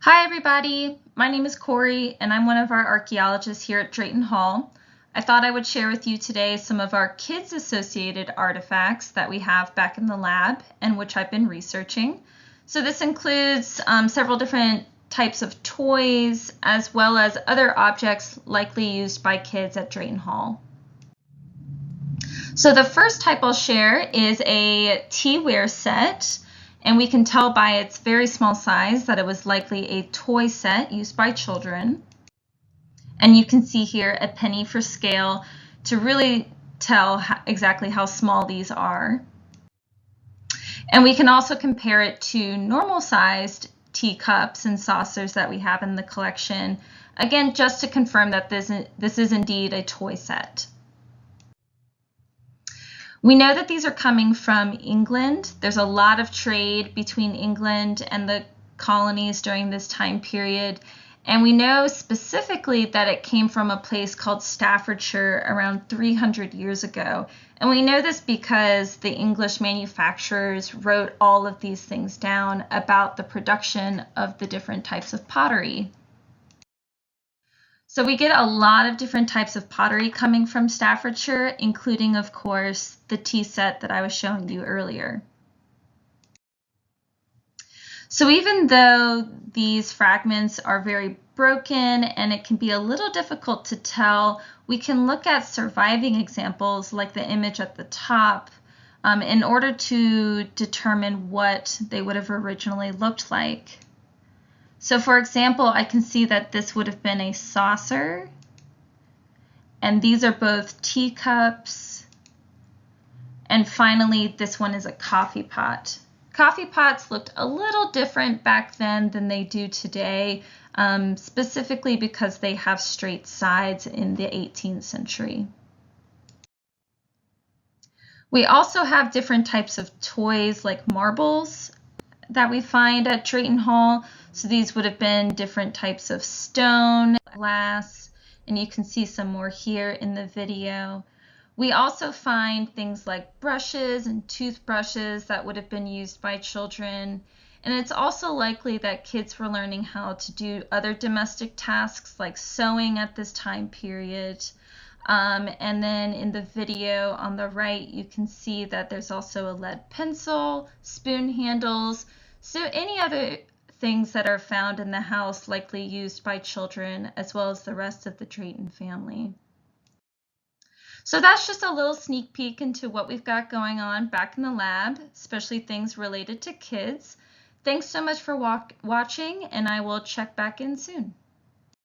Hi everybody, my name is Corey and I'm one of our archaeologists here at Drayton Hall. I thought I would share with you today some of our kids associated artifacts that we have back in the lab and which I've been researching. So this includes several different types of toys as well as other objects likely used by kids at Drayton Hall. So the first type I'll share is a teaware set. And we can tell by its very small size that it was likely a toy set used by children. And you can see here a penny for scale to really tell exactly how small these are. And we can also compare it to normal sized teacups and saucers that we have in the collection. Again, just to confirm that this is indeed a toy set. We know that these are coming from England. There's a lot of trade between England and the colonies during this time period. And we know specifically that it came from a place called Staffordshire around 300 years ago. And we know this because the English manufacturers wrote all of these things down about the production of the different types of pottery. So we get a lot of different types of pottery coming from Staffordshire, including, of course, the tea set that I was showing you earlier. So even though these fragments are very broken and it can be a little difficult to tell, we can look at surviving examples like the image at the top in order to determine what they would have originally looked like. So for example, I can see that this would have been a saucer, and these are both teacups, and finally this one is a coffee pot. Coffee pots looked a little different back then than they do today, specifically because they have straight sides in the 18th century. We also have different types of toys like marbles that we find at Drayton Hall. So these would have been different types of stone, glass, and you can see some more here in the video. We also find things like brushes and toothbrushes that would have been used by children. And it's also likely that kids were learning how to do other domestic tasks like sewing at this time period. And then in the video on the right, you can see that there's also a lead pencil, spoon handles, so any other things that are found in the house likely used by children as well as the rest of the Drayton family. So that's just a little sneak peek into what we've got going on back in the lab, especially things related to kids. Thanks so much for watching, and I will check back in soon.